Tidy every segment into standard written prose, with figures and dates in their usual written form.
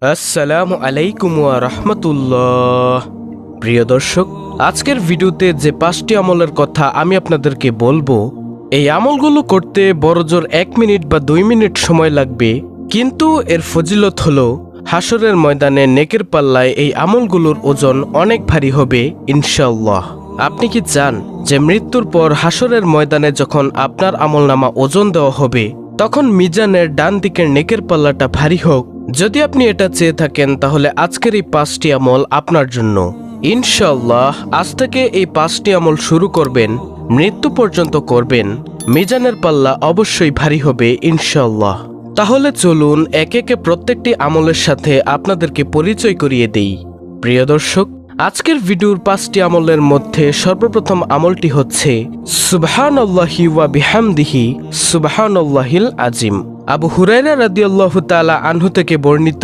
আসসালামু আলাইকুম ওয়া রাহমাতুল্লাহ। প্রিয় দর্শক, আজকের ভিডিওতে যে 5টি আমলের কথা আমি আপনাদেরকে বলবো, এই আমলগুলো করতে বড়জোর 1 মিনিট বা 2 মিনিট সময় লাগবে, কিন্তু এর ফজিলত হলো হাসরের ময়দানে নেকের পাল্লায় এই আমলগুলোর ওজন অনেক ভারী হবে ইনশাআল্লাহ। আপনি কি চান যে মৃত্যুর পর হাসরের ময়দানে যখন আপনার আমলনামা ওজন দেওয়া হবে তখন মিজানের ডান দিকের নেকের পাল্লাটা ভারী হোক? যদি আপনি এটা চেয়ে থাকেন তাহলে আজকের এই 5টি আমল আপনার জন্য ইনশাআল্লাহ। আজ থেকে এই 5টি আমল শুরু করবেন, মৃত্যু পর্যন্ত করবেন, মিজানের পাল্লা অবশ্যই ভারী হবে ইনশাআল্লাহ। তাহলে চলুন একে একে প্রত্যেকটি আমলের সাথে আপনাদেরকে পরিচয় করিয়ে দেই। প্রিয় দর্শক, আজকের ভিডিওর 5টি আমলের মধ্যে সর্বপ্রথম আমলটি হচ্ছে সুবহানাল্লাহি ওয়া বিহামদিহি সুবহানাল্লাহিল আজিম। আবু হুরায়রা রাদিয়াল্লাহু তাআলা আনহু থেকে বর্ণিত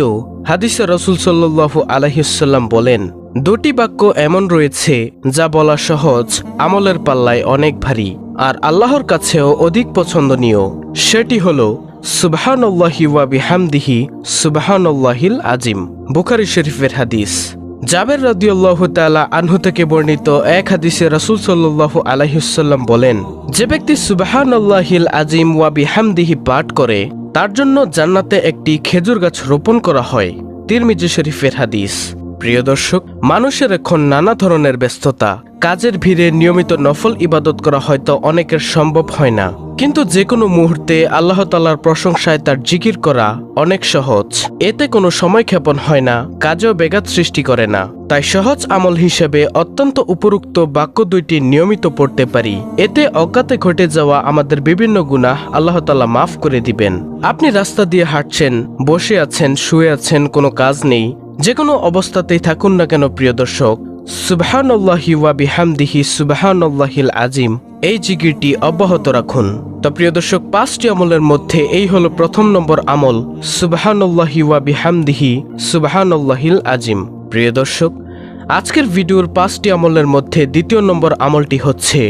হাদিসে রাসূল সাল্লাল্লাহু আলাইহি ওয়াসাল্লাম বলেন, দুটি বাক্য এমন রয়েছে যা বলা সহজ, আমলের পাল্লায় অনেক ভারী আর আল্লাহর কাছেও অধিক পছন্দনীয়। সেটি হলো সুবহানাল্লাহি ওয়া বিহামদিহি সুবহানাল্লাহিল আজিম। বুখারী শরীফের হাদিস। জাবের রাদিয়াল্লাহু তাআলা আনহু থেকে বর্ণিত এক হাদিসে রাসূল সাল্লাল্লাহু আলাইহি ওয়াসাল্লাম বলেন, যে ব্যক্তি সুবহানাল্লাহিল আজিম ওয়া বিহামদিহি পাঠ করে তার জন্য জান্নাতে একটি খেজুর গাছ রোপণ করা হয়। তিরমিজি শরীফের হাদিস। প্রিয় দর্শক, মানুষের এখন নানা ধরনের ব্যস্ততা, কাজের ভিড়ে নিয়মিত নফল ইবাদত করা হয়তো অনেকের সম্ভব হয় না, কিন্তু যে কোনো মুহূর্তে আল্লাহ তাআলার প্রশংসায় তার জিকির করা অনেক সহজ। এতে কোনো সময় ক্ষেপণ হয় না, কাজেও ব্যাঘাত সৃষ্টি করে না। তাই সহজ আমল হিসেবে অত্যন্ত উপরোক্ত বাক্য দুইটি নিয়মিত পড়তে পারি। এতে অজ্ঞাতে ঘটে যাওয়া আমাদের বিভিন্ন গুনাহ আল্লাহ তাআলা মাফ করে দিবেন। আপনি রাস্তা দিয়ে হাঁটছেন, বসে আছেন, শুয়ে আছেন, কোনো কাজ নেই, যে কোনো অবস্থাতেই থাকুন না কেন প্রিয় দর্শক, সুবহানাল্লাহি ওয়া বিহামদিহি সুবহানাল্লাহিল আজিম এই জিকিরটি অব্যাহত রাখুন। তো প্রিয় দর্শক, 5টি আমলের মধ্যে এই হলো প্রথম নম্বর আমল, সুবহানাল্লাহি ওয়া বিহামদিহি সুবহানাল্লাহিল আজিম। প্রিয় দর্শক, আজকের ভিডিওর 5টি আমলের মধ্যে দ্বিতীয় নম্বর আমলটি হচ্ছে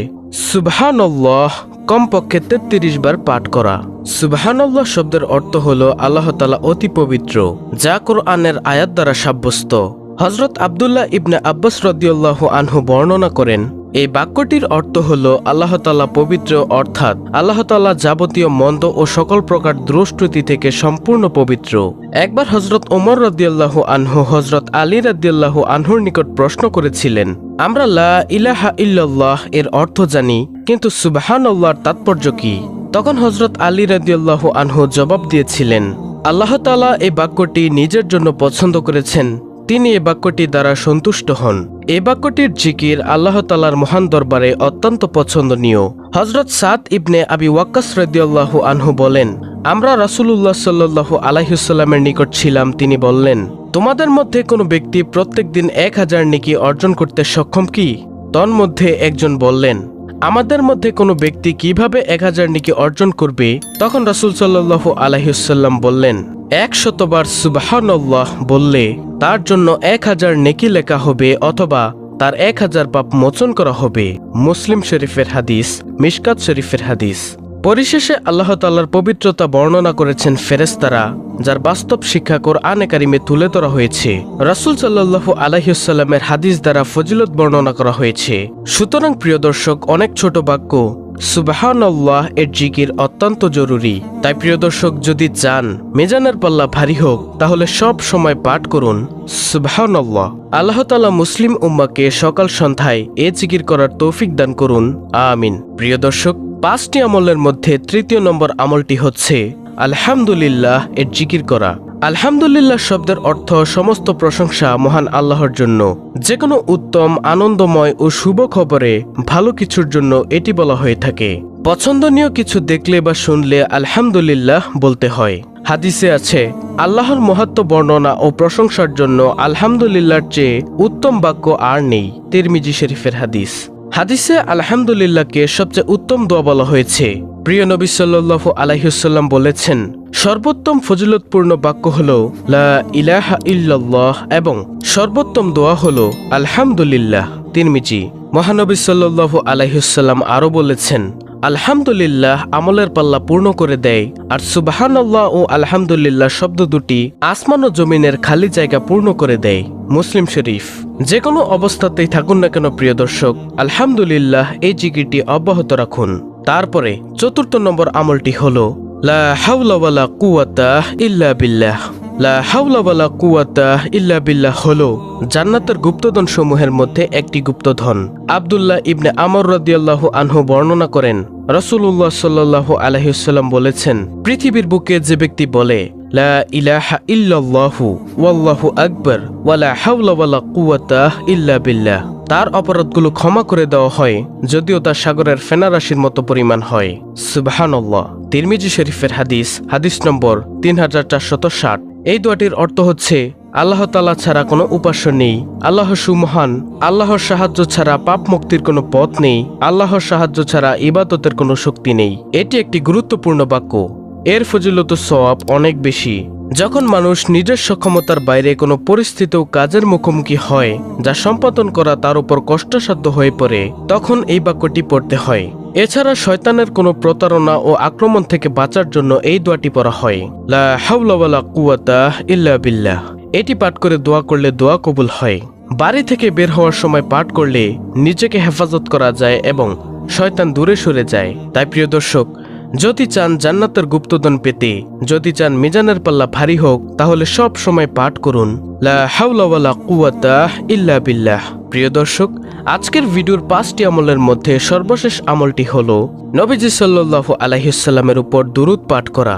সুবহানাল্লাহ কমপক্ষে 33 বার পাঠ করা। সুবহানাল্লাহ শব্দের অর্থ হলো আল্লাহ তাআলা অতি পবিত্র, যা কোরআনের আয়াত দ্বারা সাব্যস্ত। হযরত আব্দুল্লাহ ইবনে আব্বাস রাদিয়াল্লাহু আনহু বর্ণনা করেন, এই বাক্যটির অর্থ হলো আল্লাহ তাআলা পবিত্র, অর্থাৎ আল্লাহ তাআলা যাবতীয় মন্দ ও সকল প্রকার দুষ্কৃতি থেকে সম্পূর্ণ পবিত্র। একবার হযরত ওমর রাদিয়াল্লাহু আনহু হযরত আলী রাদিয়াল্লাহু আনহুর নিকট প্রশ্ন করেছিলেন, আমরা লা ইলাহা ইল্লাল্লাহ এর অর্থ জানি, কিন্তু সুবহানাল্লাহর তাৎপর্য কি? তখন হযরত আলী রাদিয়াল্লাহু আনহু জবাব দিয়েছিলেন, আল্লাহ তাআলা এই বাক্যটি নিজের জন্য পছন্দ করেছেন, তিনি এ বাক্যটি দ্বারা সন্তুষ্ট হন। এ বাক্যটির জিকির আল্লাহ তাআলার মহান দরবারে অত্যন্ত পছন্দনীয়। হযরত সাদ ইবনে আবি ওয়াক্কাস রাদিয়াল্লাহু আনহু বলেন, আমরা রাসূলুল্লাহ সাল্লাল্লাহু আলাইহি ওয়াসাল্লামের নিকট ছিলাম, তিনি বললেন, তোমাদের মধ্যে কোনো ব্যক্তি প্রত্যেক দিন 1000 নেকি অর্জন করতে সক্ষম কি? তন্মধ্যে একজন বললেন, আমাদের মধ্যে কোনো ব্যক্তি কিভাবে 1000 নেকি অর্জন করবে? তখন রাসূল সাল্লাল্লাহু আলাইহি ওয়াসাল্লাম বললেন, 100 বার সুবহানাল্লাহ বললে তার জন্য 1000 নেকি লেখা হবে, অথবা তার 1000 পাপ মোচন করা হবে। মুসলিম শরীফের হাদিস, মিশকাত শরীফের হাদিস। পরিশেষে আল্লাহ তাআলার পবিত্রতা বর্ণনা করেছেন ফেরেশতারা, যার বাস্তব শিক্ষা কোরআনে কারিমে তুলে ধরা হয়েছে। রাসূল সাল্লাল্লাহু আলাইহি ওয়াসাল্লামের হাদিস দ্বারা ফজিলত বর্ণনা করা হয়েছে। সুতরাং প্রিয় দর্শক, অনেক ছোট বাক্য সুবহানাল্লাহ এর জিকির অত্যন্ত জরুরি। তাই প্রিয় দর্শক, যদি চান মিজানের পাল্লা ভারী হোক তাহলে সব সময় পাঠ করুন সুবহানাল্লাহ। আল্লাহ তাআলা মুসলিম উম্মাহকে সকাল সন্ধ্যায় এ জিকির করার তৌফিক দান করুন, আমিন। প্রিয় দর্শক, 5টি আমলের মধ্যে তৃতীয় নম্বর আমলটি হচ্ছে আলহামদুলিল্লাহ এর জিকির করা। আলহামদুলিল্লাহ শব্দের অর্থ সমস্ত প্রশংসা মহান আল্লাহর জন্য। যে কোনো উত্তম, আনন্দময় ও শুভ খবরে ভালো কিছুর জন্য এটি বলা হয়ে থাকে। পছন্দনীয় কিছু দেখলে বা শুনলে আলহামদুলিল্লাহ বলতে হয়। হাদিসে আছে, আল্লাহর মহাত্ম্য বর্ণনা ও প্রশংসার জন্য আলহামদুলিল্লাহর চেয়ে উত্তম বাক্য আর নেই। তিরমিজি শরীফের হাদিস। হাদিসে আলহামদুলিল্লাহকে সবচেয়ে উত্তম দোয়া বলা হয়েছে। প্রিয় নবী সাল্লাল্লাহু আলাইহি ওয়াসাল্লাম বলেছেন, সর্বোত্তম ফজিলতপূর্ণ বাক্য হলো লা ইলাহা ইল্লাল্লাহ এবং সর্বোত্তম দোয়া হলো আলহামদুলিল্লাহ। তিরমিজি। মহানবী সাল্লাল্লাহু আলাইহি ওয়াসাল্লাম আরো বলেছেন, আলহামদুলিল্লাহ আমলের পাল্লা পূর্ণ করে দেয়, আর সুবহানাল্লাহ ও আলহামদুলিল্লাহ শব্দ দুটি আসমান ও জমিনের খালি জায়গা পূর্ণ করে দেয়। মুসলিম শরীফ। যে কোনো অবস্থাতেই থাকুন না কেন প্রিয় দর্শক, আলহামদুলিল্লাহ এই জিকিরটি অব্যাহত রাখুন। তারপরে ৪র্থ নম্বর আমলটি হলো লা হাওলা ওয়ালা কুওয়াতা ইল্লা বিল্লাহ। লা হাওলা ওয়ালা কুওয়াতা ইল্লা বিল্লাহ হলো জান্নাতের গুপ্তধন সমূহের মধ্যে একটি গুপ্তধন। আব্দুল্লাহ ইবনে আমর রাদিয়াল্লাহু আনহু বর্ণনা করেন, রাসূলুল্লাহ সাল্লাল্লাহু আলাইহি ওয়াসাল্লাম বলেছেন, পৃথিবীর বুকে যে ব্যক্তি বলে লা ইলাহা ইল্লাল্লাহু ওয়াল্লাহু আকবার ওয়ালা হাওলা ওয়ালা কুওয়াতা ইল্লা বিল্লাহ, তার অপরাধগুলো ক্ষমা করে দেওয়া হয়, যদিও তা সাগরের ফেনারাশির মতো পরিমাণ হয়। সুবহানাল্লাহ। তিরমিজি শরীফের হাদিস, হাদিস নম্বর 3460। এই দোয়াটির অর্থ হচ্ছে, আল্লাহ তাআলা ছাড়া কোনো উপাস্য নেই, আল্লাহ সুমহান, আল্লাহর সাহায্য ছাড়া পাপ মুক্তির কোনো পথ নেই, আল্লাহর সাহায্য ছাড়া ইবাদতের কোনো শক্তি নেই। এটি একটি গুরুত্বপূর্ণ বাক্য। এর ফজিলত সওয়াব অনেক বেশি। যখন মানুষ নিজের সক্ষমতার বাইরে কোনো পরিস্থিতি ও কাজের মুখোমুখি হয় যা সম্পাদন করা তার উপর কষ্টসাধ্য হয়ে পড়ে, তখন এই বাক্যটি পড়তে হয়। এছাড়া শয়তানের কোনো প্রতারণা ও আক্রমণ থেকে বাঁচার জন্য এই দোয়াটি পড়া হয়, লা হাওলা ওয়ালা কুওয়াতা ইল্লা বিল্লাহ। এটি পাঠ করে দোয়া করলে দোয়া কবুল হয়। বাড়ি থেকে বের হওয়ার সময় পাঠ করলে নিজেকে হেফাজত করা যায় এবং শয়তান দূরে সরে যায়। তাই প্রিয় দর্শক, যদি চান জান্নাতের গুপ্তধন পেতে, যদি চান মিজানের পাল্লা ভারী হোক, তাহলে সব সময় পাঠ করুন লা হাওলা ওয়ালা কুওয়াতা ইল্লা বিল্লাহ। প্রিয় দর্শক, আজকের ভিডিওর 5টি আমলের মধ্যে সর্বশেষ আমলটি হলো নবীজি সাল্লাল্লাহু আলাইহি ওয়াসাল্লামের উপর দুরূদ পাঠ করা।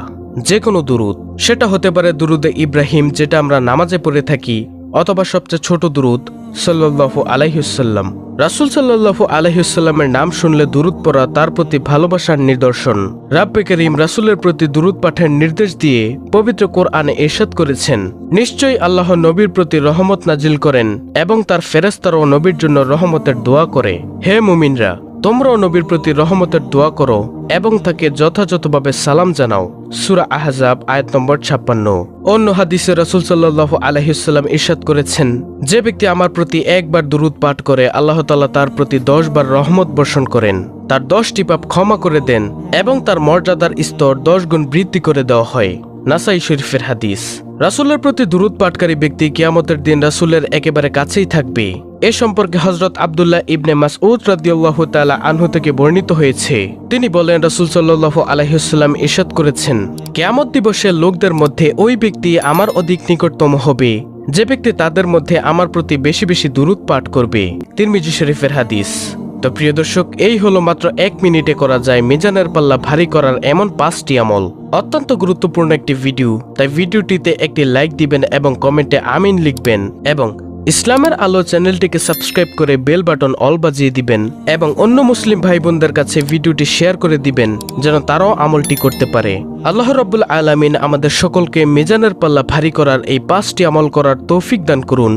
যে কোনো দুরূদ, সেটা হতে পারে দুরূদে ইব্রাহিম যেটা আমরা নামাজে পড়ে থাকি, অথবা সবচেয়ে ছোট দুরূদ সাল্লাল্লাহু আলাইহি ওয়াসাল্লাম। রাসূল সাল্লাল্লাহু আলাইহি ওয়াসাল্লামের নাম শুনলে দুরূদ পড়া তার প্রতি ভালোবাসার নিদর্শন। রাব্বে কারীম রাসূলের প্রতি দুরূদ পাঠের নির্দেশ দিয়ে পবিত্র কোরআনে ইরশাদ করেছেন, নিশ্চয়ই আল্লাহ নবীর প্রতি রহমত নাজিল করেন এবং তার ফেরেশতারাও নবীর জন্য রহমতের দোয়া করে। হে মুমিনরা, তোমরাও নবীর প্রতি রহমতের দোয়া করো এবং তাকে যথাযথভাবে সালাম জানাও। সূরা আহজাব আয়াত নম্বর 56। অন্য হাদিসে রাসূল সাল্লাল্লাহু আলাইহি ওয়াসাল্লাম ইরশাদ করেছেন, যে ব্যক্তি আমার প্রতি একবার দুরূদ পাঠ করে আল্লাহ তাআলা তার প্রতি 10 বার রহমত বর্ষণ করেন, তার 10টি পাপ ক্ষমা করে দেন এবং তার মর্যাদার স্তর 10 গুণ বৃদ্ধি করে দেওয়া হয়। নাসাই শরীফের হাদিস। রাসূলের প্রতি দুরূদ পাঠকারী ব্যক্তি কিয়ামতের দিন রাসূলের একেবারে কাছেই থাকবে। এ সম্পর্কে হযরত আব্দুল্লাহ ইবনে মাসউদ রাদিয়াল্লাহু তাআলা আনহু থেকে বর্ণিত হয়েছে, তিনি বলেন, রাসূল সাল্লাল্লাহু আলাইহি ওয়াসাল্লাম ইরশাদ করেছেন, কিয়ামত দিবসে লোকদের মধ্যে ওই ব্যক্তি আমার অধিক নিকটতম হবে যে ব্যক্তি তাদের মধ্যে আমার প্রতি বেশি বেশি দুরূদ পাঠ করবে। তিরমিজি শরীফের হাদিস। তো প্রিয় দর্শক, এই হলো মাত্র 1 মিনিটে করা যায় মিজানের পাল্লা ভারী করার এমন 5টি আমল। অত্যন্ত গুরুত্বপূর্ণ একটি ভিডিও, তাই ভিডিওটিতে একটি লাইক দিবেন এবং কমেন্টে আমিন লিখবেন এবং ইসলামের আলো চ্যানেলটিকে সাবস্ক্রাইব করে বেল বাটন অল বাজিয়ে দিবেন এবং অন্য মুসলিম ভাই বোনদের কাছে ভিডিওটি শেয়ার করে দিবেন যেন তারাও আমলটি করতে পারে। আল্লাহ রাব্বুল আলামিন আমাদের সকলকে মিজানের পাল্লা ভারী করার এই 5টি আমল করার তৌফিক দান করুন।